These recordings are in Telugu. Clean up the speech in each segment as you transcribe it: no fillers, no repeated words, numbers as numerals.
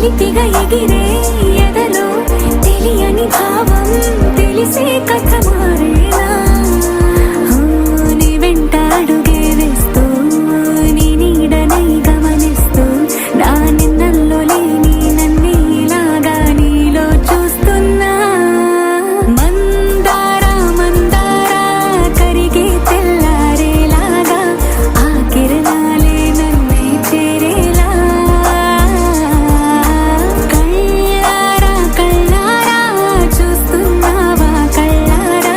చిలిపిగా ఎగిరే ఎదలో తెలియని భావం తెలిసే కథ మారేలా నీ వెంట అడుగే వేస్తూ నీ నీడనై గమనిస్తూ నా నిన్నల్లో లేని నన్నే ఇలాగా నీలో చూస్తున్నా మందారా మందారా కరిగే తెల్లారేలాగా ఆ కిరణాలే నన్నే చేరేలా కళ్ళారా కళ్ళారా చూస్తున్నావా కళ్ళారా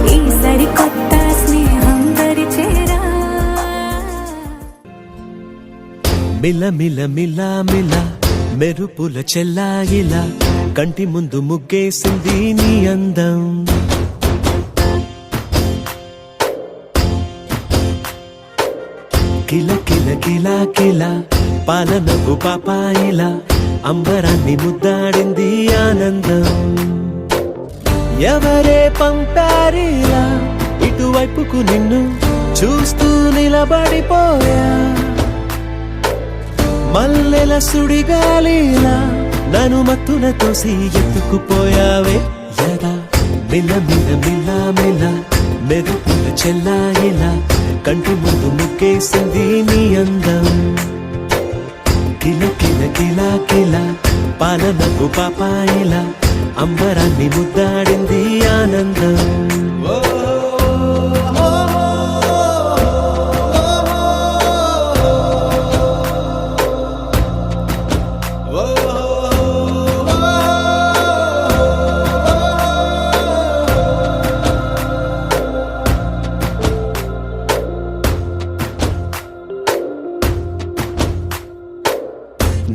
ఈ సరికొత్త స్నేహం దరిచేరా మిల మిల మిల మిల మెరుపుల చెల్లాయిలా కంటి ముందు ముగ్గేసింది నీ అందం కిల కిల కిల కిల పాలనకు పాపాయిలా అంబరాన్ని ముద్దాడింది ఆనందం ఎవరే పంపారిలా ఇటువైపుకు నిన్ను చూస్తూ నిలబడిపోయా మల్లెల సుడిగాలిలా నన్ను మత్తున తోసి ఎత్తుకుపోయావే యదా మిల మిల మిల మిల మెరుపుల చెల్లాయిలా కంటి ముందు ముగ్గేసింది నీ అందం కిల కిల కిల కిల పాలనకు పాపాయిలా అంబరాన్ని ముద్దాడింది ఆనందం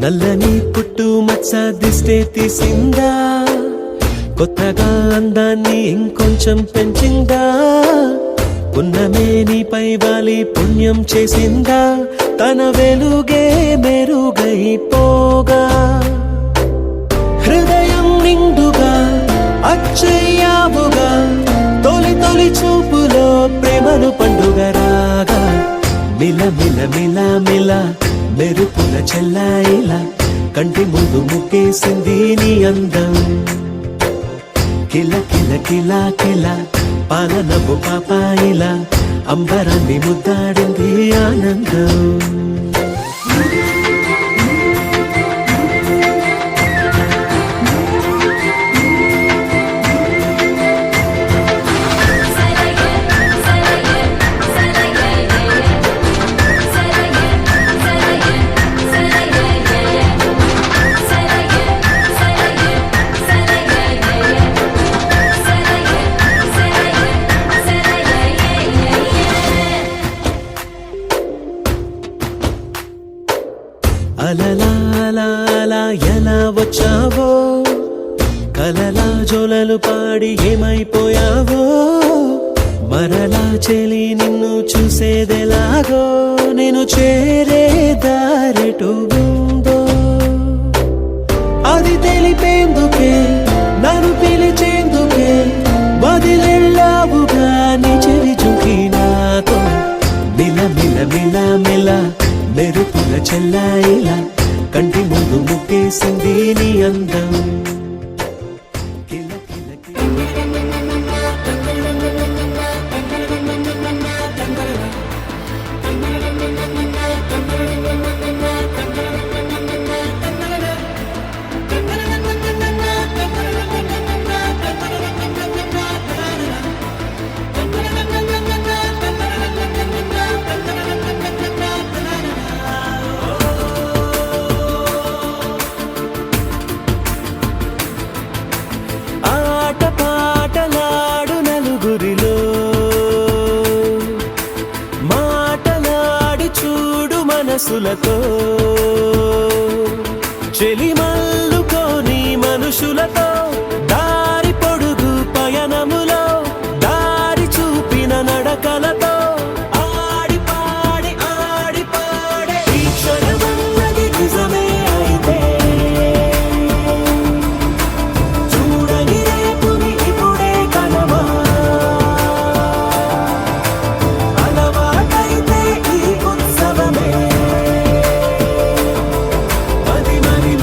నల్లని పుట్టు మచ్చ దిష్టే తీసిందా కొత్తగా అందాన్ని ఇంకొంచెం పెంచిందా పున్నమే నీపై వాలి పుణ్యం చేసిందా తన వెలుగే మెరుగైపోగా హృదయం నిండుగా అచ్చయ్యావుగా తొలి తొలి చూపులో ప్రేమను పండుగ రాగా మిల మిల మిల మిల మెరుపుల చెల్లాయిలా కంటి ముందు ముగ్గేసింది నీ అందం కిల కిల కిల కిల పాలనపు పాపాయిలా అంబరాన్ని ముద్దాడింది ఆనందం అలలా అలా అలా ఎలా వచ్చావో కలలా జోలలు పాడి ఏమైపోయావో మరలా చెలి నిన్ను చూసేదెలాగో నేను చేరే దారెటు ఉందో అది తెలిపేందుకే నన్ను పిలిచేందుకే వదిలెళ్ళావుగా నీ చెవి చుకి నాతో మిల మిల మిల మిల మెరుపుల చెల్లాయిలా కంటి ముందు ముగ్గేసింది నీ అందం మనసులతో చెలిమల్లుకోని మనుషులతో దారి పొడుగు పయనములో దారి చూపిన నడకలతో ఆడి పాడి ఈ క్షణమన్నది నిజమే అయితే చూడని రేపుని ఇప్పుడే కలవా అలవాటైతే ఈ ఉత్సవమే మరి మరి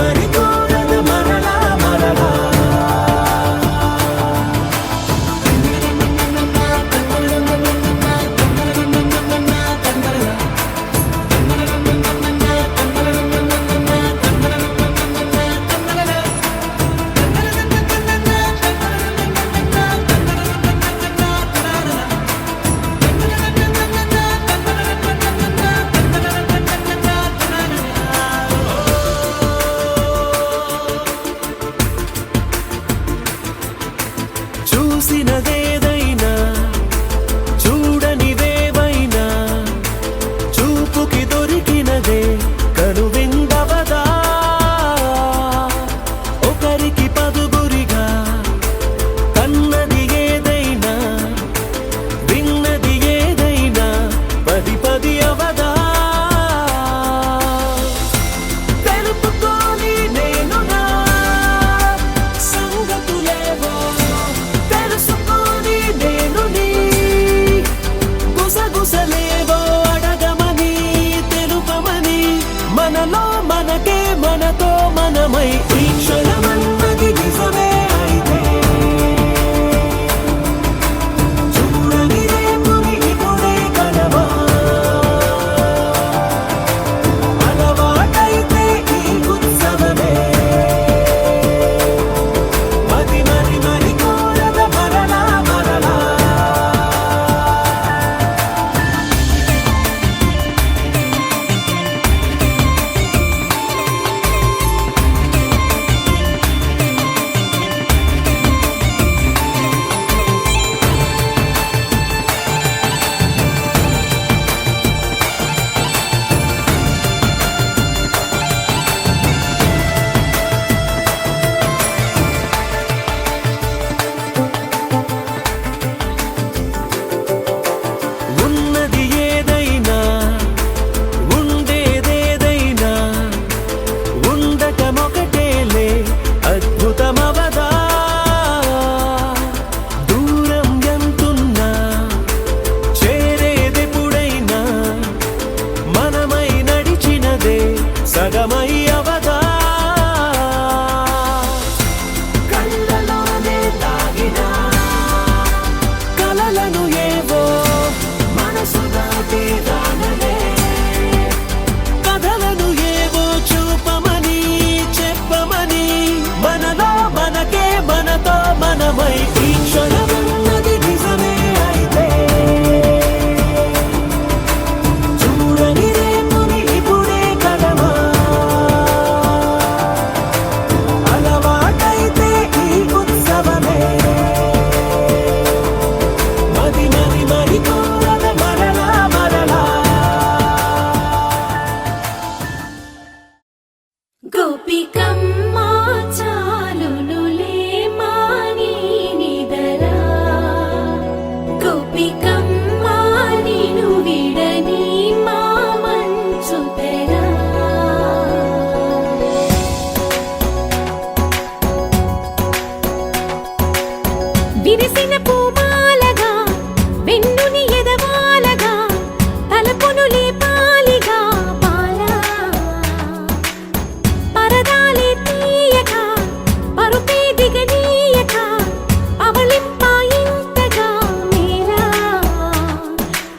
సగమై అవదా కళ్ళలోనే తాగిన కలలను ఏవో మనసు దాటి రానలే కథలను ఏవో చూపమని చెప్పమని మనలో మనకే మనతో మనమై ఈ క్షణమన్నది నిజమే అయితే చూడని రేపుని ఇప్పుడే కదమా అలవాటైతే ఈ ఉత్సవమే మది మది మరి కోరద మరలా మరలా గోపికమ్మ చాలునులే మాని నిదరా గోపికమ్మ నిను విడని మా మంచు తెరా విరిసిన పూమాలగా వెన్నుని ఎదవాలగా తలపును లేపాలిగా బాలా పరదాలే తీయక పరుపే దిగనీయక అవళింపాయింతగా మేరా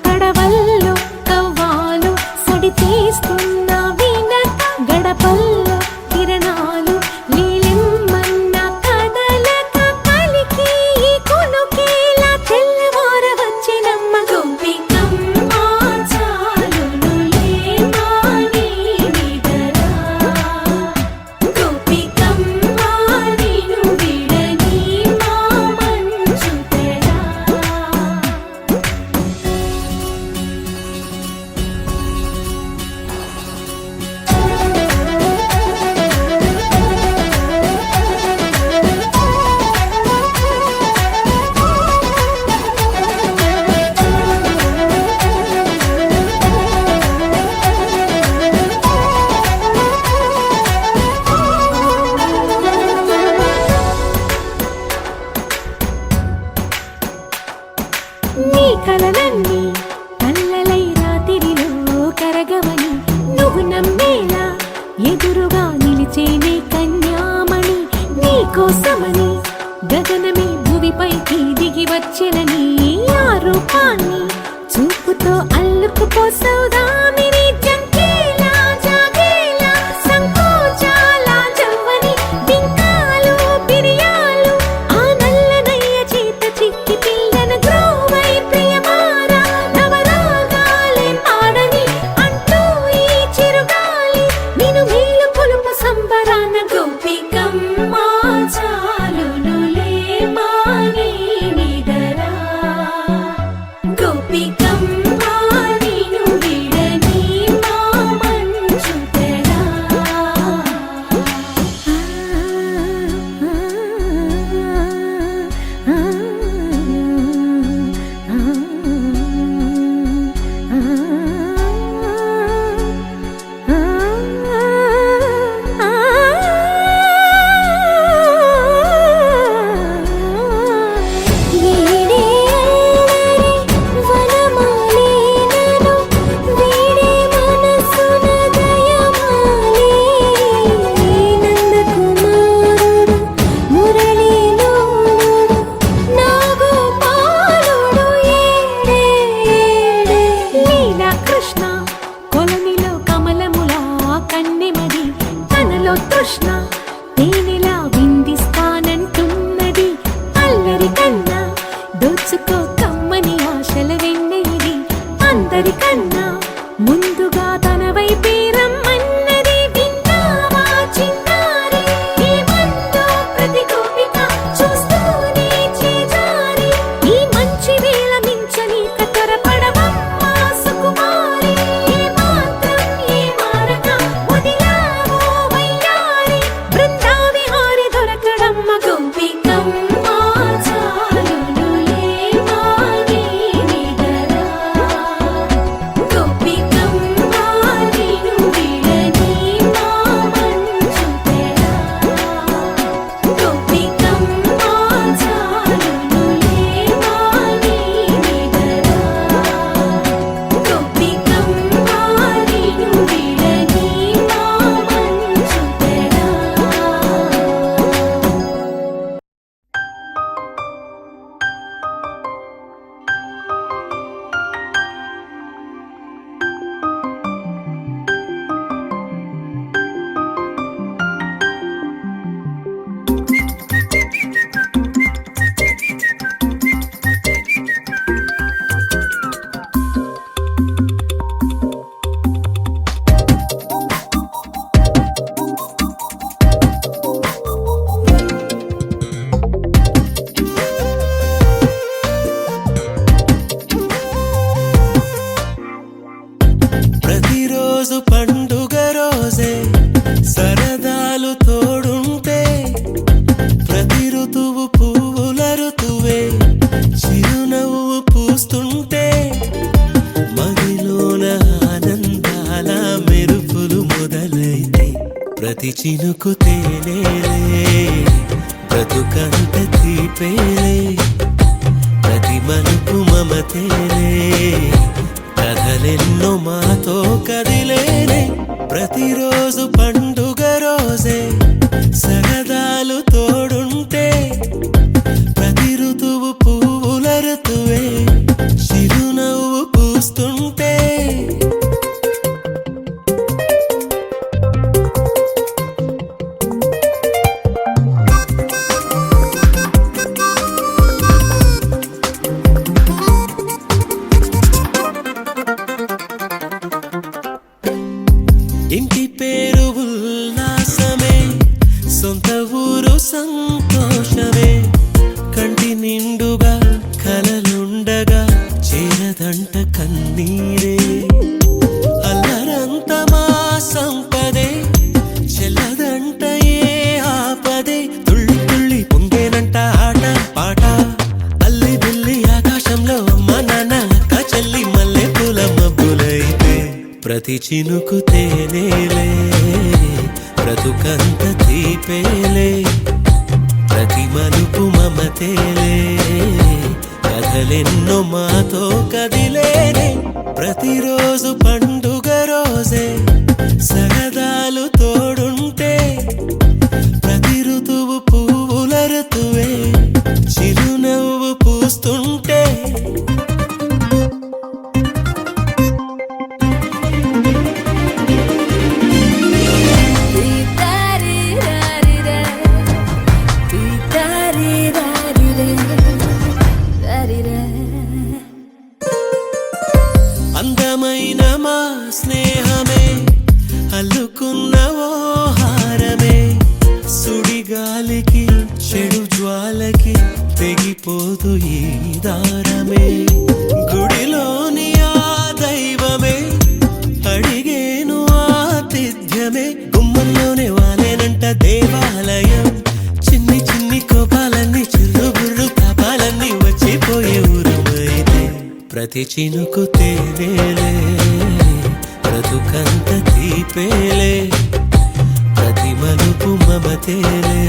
కడవల్లో కవ్వాలు సడి చేస్తున్న వినక గడపల్లో కిరణాలు నీలిమ్మన్న కదలక కలికి ఈ కొనుకేలా తెల్లవార వచ్చినమ్మ గోపికమ్మ చాలునులే మాని నిదరా గోపికమ్మ నిను విడని మా మంచు తెరా నీ కలలన్నీ కళ్ళలై రాత్రిలో కరగవని నువ్వు నమ్మేలా ఎదురుగా నిలిచేనే కన్యామణి నీ కోసమని గగనమే భువిపైకి దిగి వచ్చెనని ఆ రూపాన్ని చూపుతో అల్లుకుపోసౌదామిని జంకేలా జాగేలా సంకోచాల జవ్వని బింకాలు బిరియాలు ఆ నల్లనయ్య చేత చిక్కి పిల్లన గ్రోవై ప్రియమారా నవరాగాలే పాడని అంటూ ఈ చిరుగాలి నిను మేలు పులుపు సంబరాన గోపికమ్మ చాలునులే మాని నిదరా గోపికమ్మ నిను విడని మా మంచు తెరా వీడే అల్లరి వనమాలినను వీడే మనసున దయమాలి నందకుమారుడు మురళీలోనుడు నాగోపాలుడు ఏడే లీలా కృష్ణ కొలనిలో కమలములా కన్నెమది తనలో తృష్ణ తేనెలా విందిస్తానంటున్నది అల్లరి కన్నా దోచుకో కమ్మని ఆశల వెన్నెయిది అందరికన్నా ముందుగా తన వైపే రమ్మన్నది విన్నావా చిన్నారి ఈ మందో ప్రతి గోపిక చూస్తూనే చేజారి ఈ మంచి వేళ మించని కతరపడవమ్మ సుకుమారి ఏ మాత్రం ఏ మారక వదిలావో వయ్యారి బృందావిహారి ప్రతి చినుకు తేనేలే బ్రతుకంత తీపేలే ప్రతి మలుపు మమతేలే కథలెన్నో మాతో కదిలేనే ప్రతిరోజు పండుగ రోజే సరదాలు తోడుంటే ప్రతి ఋతువు పువ్వుల ఋతువే చిరునవ్వు పూస్తుంటే ఇంటి పేరు ఉల్లాసమే సొంత ఊరు సంతోషమే కంటి నిండుగా కలలుండగా చేరదంట కన్నీరే అల్లరంత మా సంపదే చెల్లదంట ఏ ఆపదే తుళ్ళి తుళ్ళి పొంగేనంట ఆట పాట అల్లి బిల్లి ఆకాశంలో అమ్మ నాన్న అక్క చెల్లి మల్లె పూల మబ్బులైతే ప్రతి చినుకు తేనేలే బ్రతుకంత తీపేలే ప్రతి మలుపు మమతేలే కథలెన్నో మాతో కదిలేనే ప్రతిరోజు పండుగ రోజే సరదాలు తోడుంటే ప్రతి ఋతువు పువ్వుల ఋతువే చిరునవ్వు పూస్తుంటే అందమైన మా స్నేహమే అల్లుకున్న ఓ హారమే సుడిగాలికి చెడు జ్వాలకి తెగిపోదు ఈ దారమే గుడిలోని ఆ దైవమే అడిగేను ఆతిథ్యమే గుమ్మంలోనే వాలేనంట దేవాలయం చిన్ని చిన్ని కోపాలన్నీ చిరుబుర్రు తాపాలన్నీ వచ్చిపోయే ఊరమైతే ప్రతి చినుకు తేనేలే బ్రతుకంత తీపేలే ప్రతి మలుపు మమతేలే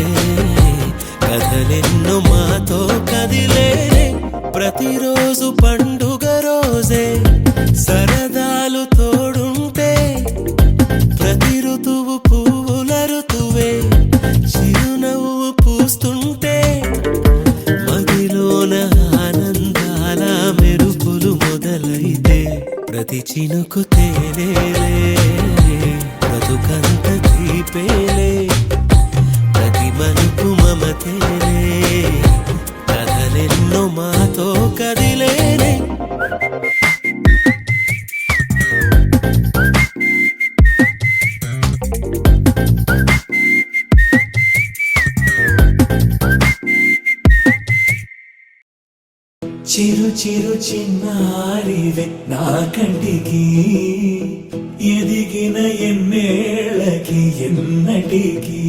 కథలెన్నో మాతో కదిలేనే ప్రతిరోజు పండుగ రోజే సరదాలు తోడుంటే ప్రతి ఋతువు పువ్వుల ఋతువే చిరునవ్వు పూస్తుంటే మదిలోన ఆనందాల మెరుపులు మొదలైతే ప్రతి చినుకు తేనేలే బ్రతుకంత తీపేలే ప్రతి మలుపు మమతేలే కథలెన్నో మాతో కదిలేనే చిరు చిరు చిన్నారివే నా కంటికి ఎదిగిన ఎన్నేళ్ళకి ఎన్నటికి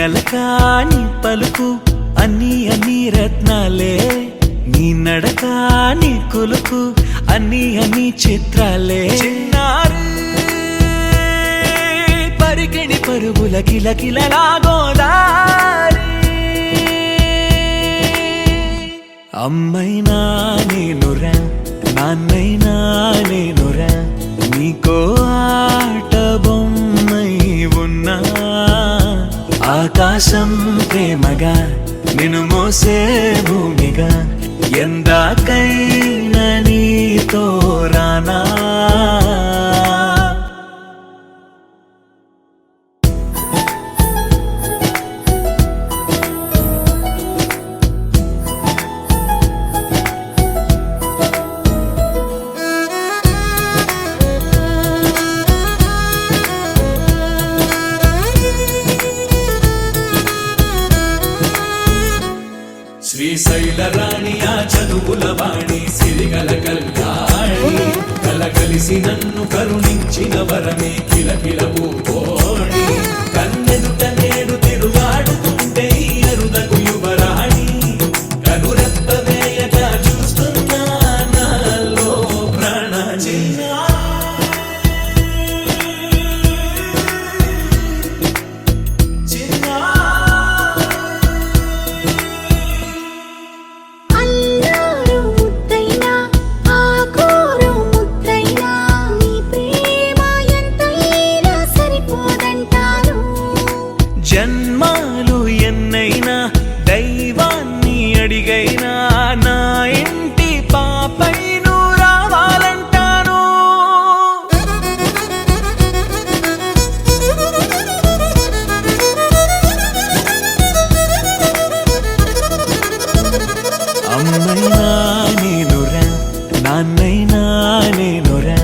అలకాని పలుకు అన్ని అన్ని రత్నాలే నీ నడక నీ కులుకు అన్ని అన్ని చిత్రాలే చిన్నారు పరికిణి పరుగుల కిలకిలలా గోదారి అమ్మైనా నేనురా నాన్నైనా నేనురా నీకో ఆట బొమ్మై ఉన్నా ఆకాశం ప్రేమగా నిన్ను మోసే భూమిగా ఎందాకైనా నీతో రానా శ్రీశైల రాణి ఆ చదువుల వాణి సిరిగల కళ్యాణి తెలిసి నన్ను కరుణించిన వరమే కిలకిలవు కోడి కన్నెదుట నేడు తిరుగాడుతుంటే అరుదకు యువరాణి కనురెప్ప వేయక చూస్తున్నా నాలో ప్రాణ అల్లారు ముద్దైనా ఆకోరు ముద్దైనా నీ ప్రేమ ఎంతైనా సరిపోదంటారు జన్మాలు ఎన్నైనా దైవాన్ని అడిగైనా నా ఇంటి పాపై నువ్వు రావాలంటాను అమ్మైనా నేనురా నాన్నైనా నేనురా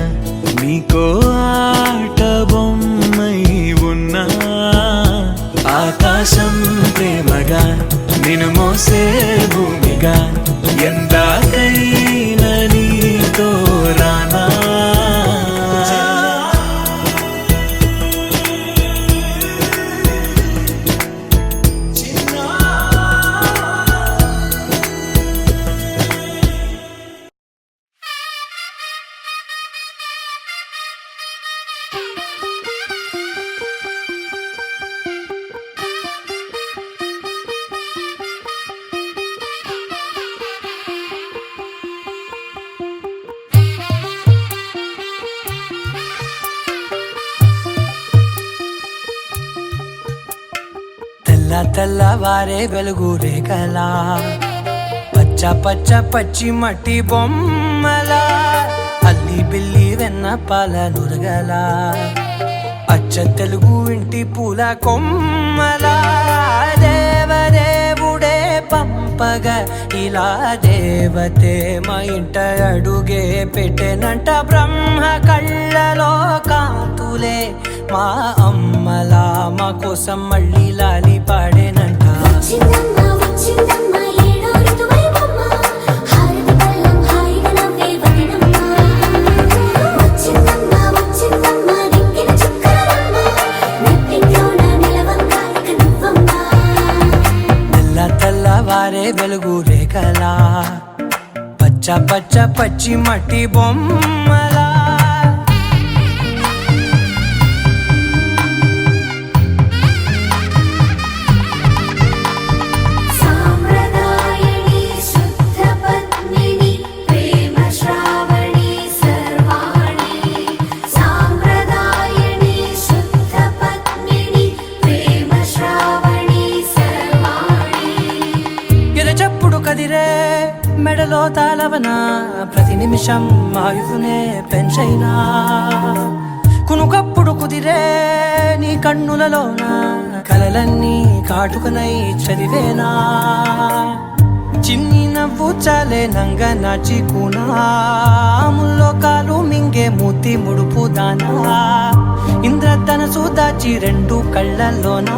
నీకో ఆట బొమ్మై ఉన్నా ఆకాశం ప్రేమగా నిన్ను మోసే భూమిగా ఎందాకైనా నీతో రానా తెల్లవారే వెలుగు రేఖలా పచ్చ పచ్చ పచ్చి మట్టి బొమ్మలా అల్లి బిల్లి వెన్న పాల నురగలా అచ్చ తెలుగు ఇంటి పూల కొమ్మలా దేవదేవుడే పంపగా ఇలా దేవతే మా ఇంట అడుగే పెట్టెనంట బ్రహ్మ కళ్ళలో కాంతులే మా అమ్మలా మా కోసం మళ్ళీ లాలి పాడేనంట వచ్చిందమ్మ వచ్చిందమ్మ ఏడో ఋతువైవమ్మ హారతి పళ్ళం హాయిగా నవ్వే వదినమ్మ వచ్చిందమ్మ వచ్చిందమ్మ దిక్కిన చుక్కలమ్మ నెట్టింట్లోన నిలవంగా ఇక నువ్వమ్మ తెల్లవారే వెలుగు రేఖలా పచ్చ పచ్చ పచ్చి మట్టి బొమ్మలా సాంప్రదాయని శుద్ధ పద్మిని ప్రేమ శ్రావణి సర్వాణి సాంప్రదాయని శుద్ధ పద్మిని ప్రేమ శ్రావణి సర్వాణి ఎరచప్పుడు కదిరే మెడలో తాళవన ప్రతి నిమిషం ఆయుధునే పెంచైనా కునుకప్పుడు కుదిరే నీ కన్నులలోన కలలన్నీ కాటుకనై చదివేనా చిన్ని నవ్వు చాలే నంగ నాచి కూనాముల్లో కాలు మింగే మూతి ముడుపు దానా ఇంద్రధనసు దాచి రెండు కళ్ళల్లోనా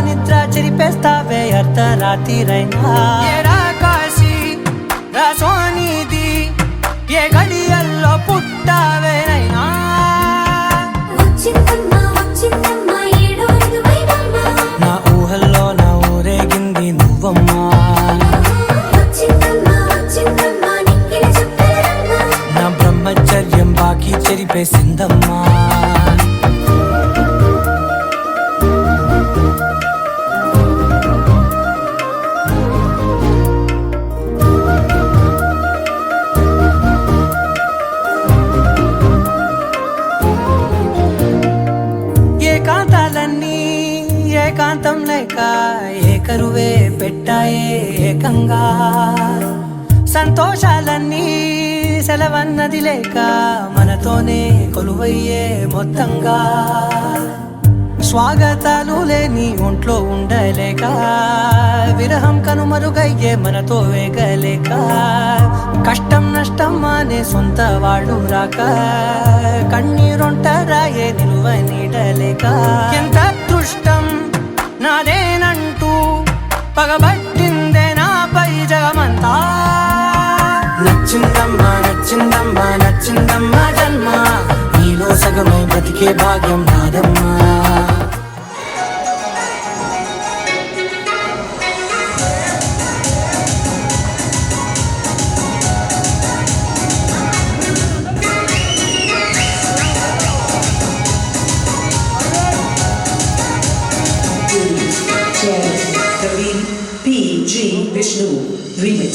నిద్ర చెరిపేస్తావే అర్ధరాత్రిరైనా ఏడా కాశీ రాసోనిది ఏ గడియల్లో పుట్టావేనైనా వచ్చిందమ్మ వచ్చిందమ్మ ఏడో ఋతువైవమ్మ నా ఊహల్లో నా ఊరేగింది నువ్వమ్మా వచ్చిందమ్మ వచ్చిందమ్మ నిక్కిన చుక్కలమ్మ నా బ్రహ్మచర్యం బాకీ చెరిపేసిందమ్మా ఏకాంతాలన్నీ ఏకాంతం లేక ఏకరువే పెట్టాయే ఏకంగా సంతోషాలన్నీ సెలవన్నది లేక మనతోనే కొలువయ్యే మొత్తంగా స్వాగతాలు లేని ఒంట్లో ఉండలేక విరహం కనుమరుగయ్యే మనతో వేగలేక కష్టం నష్టం అనే సొంత వాళ్ళు రాక కన్నీరొంటరాయే నిలువ నీడలేక ఎంత అదృష్టం నాదేనంటూ పగబట్టిందే నాపై జగమంతా నచ్చిందమ్మా నచ్చిందమ్మా నచ్చిందమ్మా రాగమై బ్రతికే భాగ్యం నాదమ్మా. Kavin P.G. Vishnu Remix.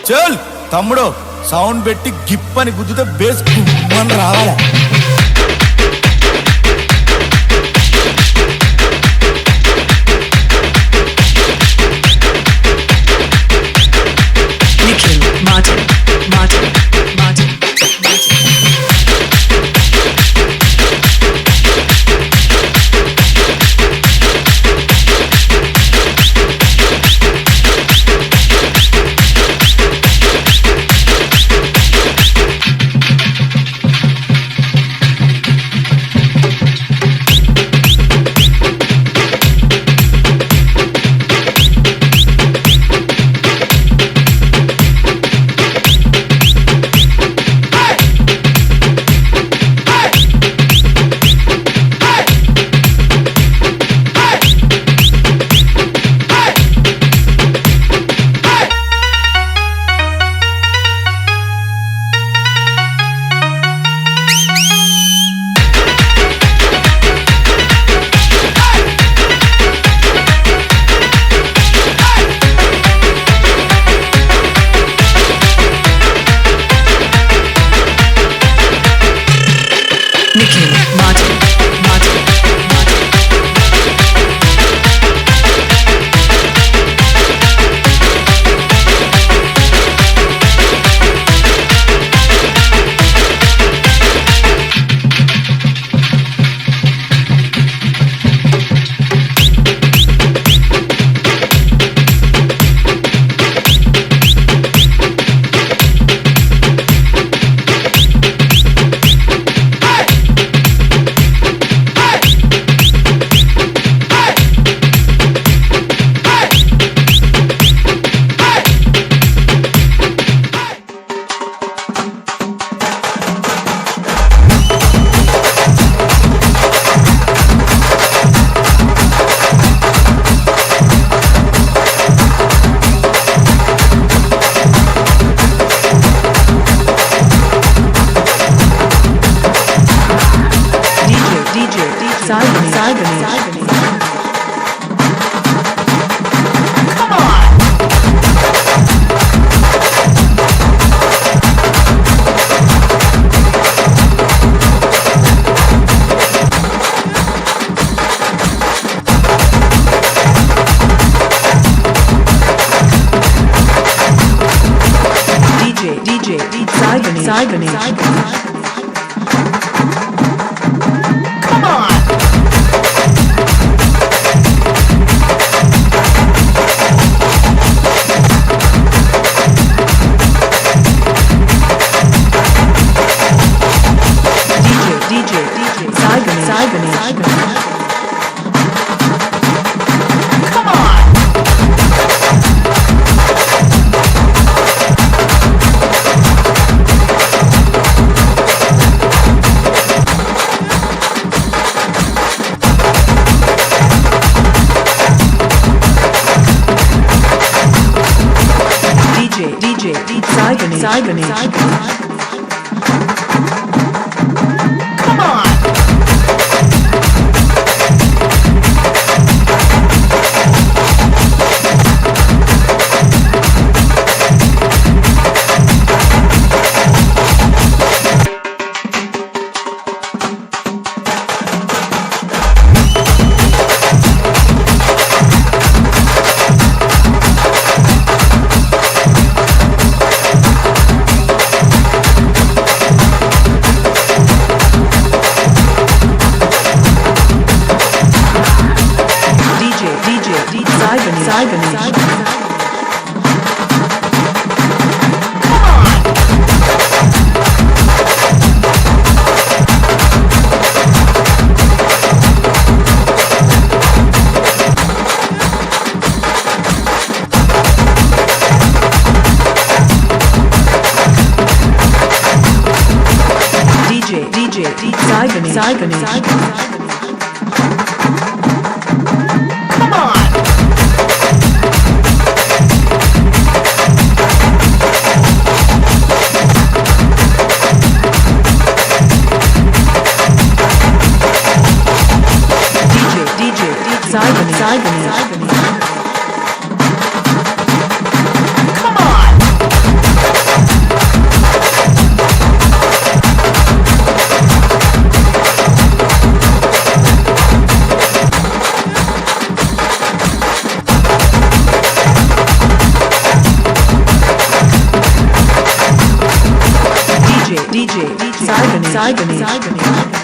చల్ తమ్ముడు సౌండ్ పెట్టి గిప్ అని గుద్దుతే బేస్ గుమ్మని రావాలి. Nikhil Martin. Sai Ganesh. DJ Sai Ganesh. DJ Sai Ganesh. Sai Ganesh. DJ Sai Ganesh. Sai Ganesh. DJ Sai Ganesh.